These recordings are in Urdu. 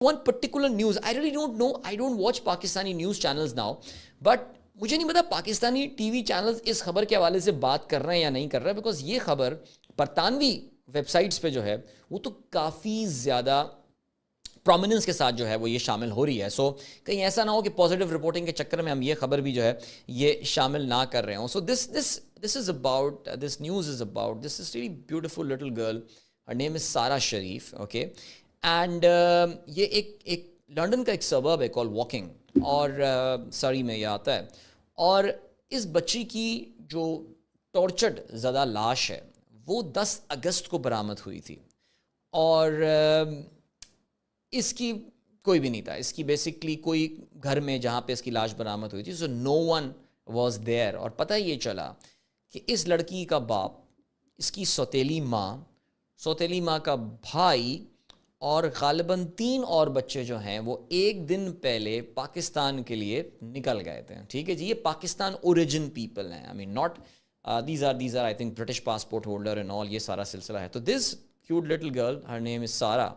one particular news. I really don't know. I don't watch Pakistani news channels now. But مجھے نہیں پتا پاکستانی ٹی وی چینلز اس خبر کے حوالے سے بات کر رہے ہیں یا نہیں کر رہے ہیں، بیکاز یہ خبر برطانوی ویب سائٹس پہ جو ہے وہ تو کافی زیادہ پرومیننس کے ساتھ جو ہے وہ یہ شامل ہو رہی ہے. سو کہیں ایسا نہ ہو کہ پازیٹیو رپورٹنگ کے چکر میں ہم یہ خبر بھی جو ہے یہ شامل نہ کر رہے ہوں. So this is about this news is about this is really beautiful little girl. Her name is Sara Sharif. Okay. And یہ ایک لنڈن کا ایک سبب ہے کال واکنگ، اور سری میں یہ آتا ہے. اور اس بچی کی جو ٹارچرڈ زدہ لاش ہے وہ 10 اگست کو برآمد ہوئی تھی، اور اس کی کوئی بھی نہیں تھا. اس کی بیسکلی کوئی گھر میں جہاں پہ اس کی لاش برآمد ہوئی تھی، سو نو ون واز دیئر. اور پتہ یہ چلا کہ اس لڑکی کا باپ، اس کی سوتیلی ماں کا بھائی اور غالباً 3 اور بچے جو ہیں وہ ایک دن پہلے پاکستان کے لیے نکل گئے تھے. ٹھیک ہے جی، یہ پاکستان اوریجن پیپل ہیں. I mean not these are I think British passport holder and all, یہ سارا سلسلہ ہے. تو this cute little girl her name is Sara.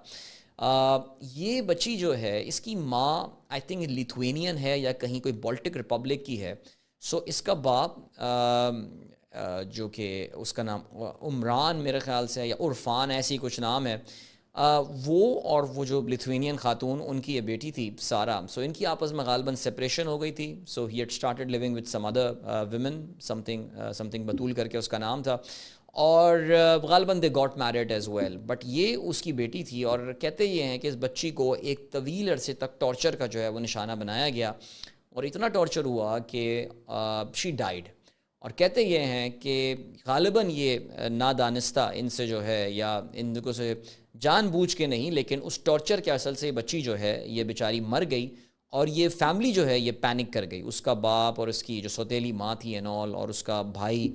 یہ بچی جو ہے اس کی ماں آئی تھنک لیتھوینین ہے یا کہیں کوئی بالٹک ریپبلک کی ہے. سو اس کا باپ جو کہ اس کا نام عمران میرے خیال سے یا عرفان ایسی کچھ نام ہے، وہ جو لیتھوینین خاتون ان کی یہ بیٹی تھی سارا. سو ان کی آپس میں غالباً سپریشن ہو گئی تھی. So he had started living with some other women, something بطول کر کے اس کا نام تھا، اور غالباً they got married as well. But یہ اس کی بیٹی تھی، اور کہتے یہ ہیں کہ اس بچی کو ایک طویل عرصے تک ٹارچر کا جو ہے وہ نشانہ بنایا گیا، اور اتنا ٹارچر ہوا کہ شی ڈائیڈ. اور کہتے یہ ہیں کہ غالباً یہ نادانستہ ان سے جو ہے یا ان کو سے جان بوجھ کے نہیں، لیکن اس ٹارچر کے اصل سے بچی جو ہے یہ بیچاری مر گئی. اور یہ فیملی جو ہے یہ پینک کر گئی. اس کا باپ اور اس کی جو سوتیلی ماں تھی اینڈ آل، اور اس کا بھائی،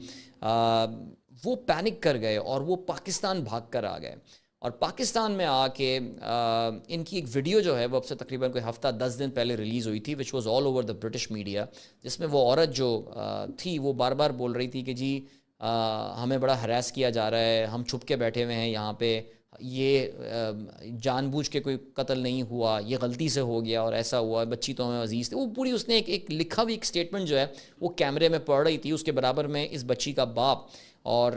وہ پینک کر گئے اور وہ پاکستان بھاگ کر آ گئے. اور پاکستان میں آ کے ان کی ایک ویڈیو جو ہے وہ اب سے تقریباً کوئی ہفتہ 10 دن پہلے ریلیز ہوئی تھی، which was all over the British media, جس میں وہ عورت جو تھی وہ بار بار بول رہی تھی کہ جی ہمیں بڑا ہراس کیا جا رہا ہے، ہم چھپ کے بیٹھے ہوئے ہیں یہاں پہ، یہ جان بوجھ کے کوئی قتل نہیں ہوا، یہ غلطی سے ہو گیا اور ایسا ہوا، بچی تو ہمیں عزیز تھی. وہ پوری اس نے ایک لکھا ہوئی ایک اسٹیٹمنٹ جو ہے وہ کیمرے میں پڑھ رہی تھی. اس کے برابر میں اس بچی کا باپ اور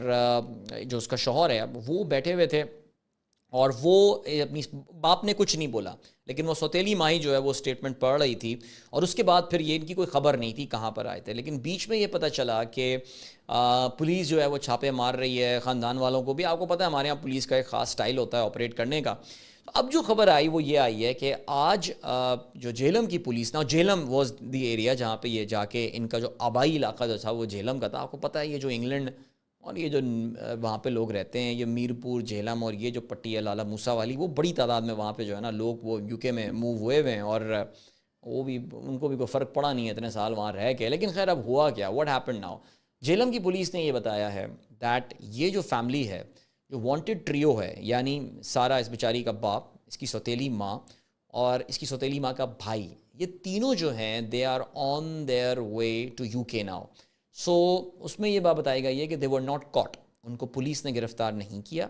جو اس کا شوہر ہے وہ بیٹھے ہوئے تھے، اور وہ اپنی باپ نے کچھ نہیں بولا، لیکن وہ سوتیلی مائی جو ہے وہ اسٹیٹمنٹ پڑھ رہی تھی. اور اس کے بعد پھر یہ ان کی کوئی خبر نہیں تھی کہاں پر آئے تھے. لیکن بیچ میں یہ پتہ چلا کہ پولیس جو ہے وہ چھاپے مار رہی ہے، خاندان والوں کو بھی. آپ کو پتہ ہے ہمارے یہاں پولیس کا ایک خاص سٹائل ہوتا ہے آپریٹ کرنے کا. اب جو خبر آئی وہ یہ آئی ہے کہ آج جو جہلم کی پولیس نا، جہلم واز دی ایریا جہاں پہ یہ جا کے ان کا جو آبائی علاقہ جو تھا وہ جہلم کا تھا. آپ کو پتہ ہے یہ جو انگلینڈ اور یہ جو وہاں پہ لوگ رہتے ہیں، یہ میرپور، جہلم اور یہ جو پٹی ہے لالہ موسیٰ والی، وہ بڑی تعداد میں وہاں پہ جو ہے نا لوگ وہ یو کے میں موو ہوئے ہوئے ہیں، اور وہ بھی ان کو بھی کوئی فرق پڑا نہیں ہے اتنے سال وہاں رہ کے. لیکن خیر اب ہوا کیا، واٹ ہیپن ناؤ. جہلم کی پولیس نے یہ بتایا ہے دیٹ یہ جو فیملی ہے جو وانٹڈ ٹریو ہے، یعنی سارا اس بیچاری کا باپ، اس کی سوتیلی ماں اور اس کی سوتیلی ماں کا بھائی، یہ تینوں جو ہیں they are on their way to U K now. So اس میں یہ بات بتائی گئی ہے کہ دے ور ناٹ کاٹ، ان کو پولیس نے گرفتار نہیں کیا،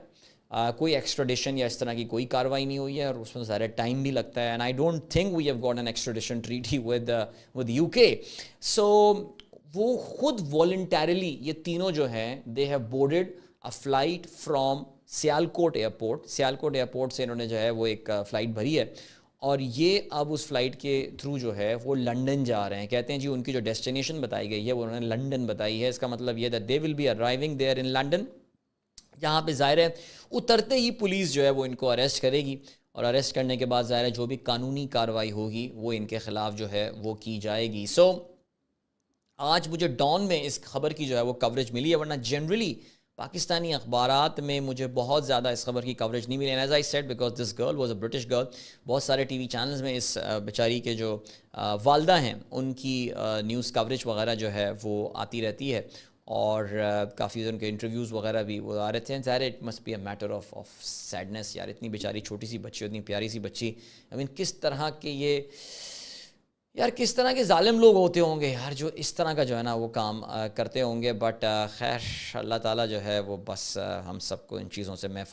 کوئی ایکسٹریڈیشن یا اس طرح کی کوئی کاروائی نہیں ہوئی ہے، اور اس میں ظاہر ٹائم بھی لگتا ہے. And I don't think we have got an extradition treaty with UK. So وہ خود والنٹیرلی یہ تینوں جو ہیں they have boarded a flight from Sialkot airport سے انہوں نے جو ہے وہ ایک فلائٹ بھری ہے، اور یہ اب اس فلائٹ کے تھرو جو ہے وہ لنڈن جا رہے ہیں. کہتے ہیں جی ان کی جو ڈیسٹینیشن بتائی گئی ہے وہ انہوں نے لنڈن بتائی ہے. اس کا مطلب یہ that they will be arriving there in London, جہاں پہ ظاہر ہے اترتے ہی پولیس جو ہے وہ ان کو اریسٹ کرے گی، اور اریسٹ کرنے کے بعد ظاہر ہے جو بھی قانونی کارروائی ہوگی وہ ان کے خلاف جو ہے وہ کی جائے گی. سو آج مجھے ڈان میں اس خبر کی جو ہے وہ کوریج ملی ہے، ورنہ جنرلی پاکستانی اخبارات میں مجھے بہت زیادہ اس خبر کی کوریج نہیں ملی. And as I said because this girl was a British girl, بہت سارے ٹی وی چینلز میں اس بیچاری کے جو والدہ ہیں ان کی نیوز کوریج وغیرہ جو ہے وہ آتی رہتی ہے، اور کافی ان کے انٹرویوز وغیرہ بھی وہ آ رہے تھے. ظاہر it must be a matter of sadness یار، اتنی بیچاری چھوٹی سی بچی، اتنی پیاری سی بچی. آئی مین کس طرح کے یہ یار کس طرح کے ظالم لوگ ہوتے ہوں گے یار جو اس طرح کا جو ہے نا وہ کام کرتے ہوں گے. بٹ خیر اللہ تعالیٰ جو ہے وہ بس ہم سب کو ان چیزوں سے محفوظ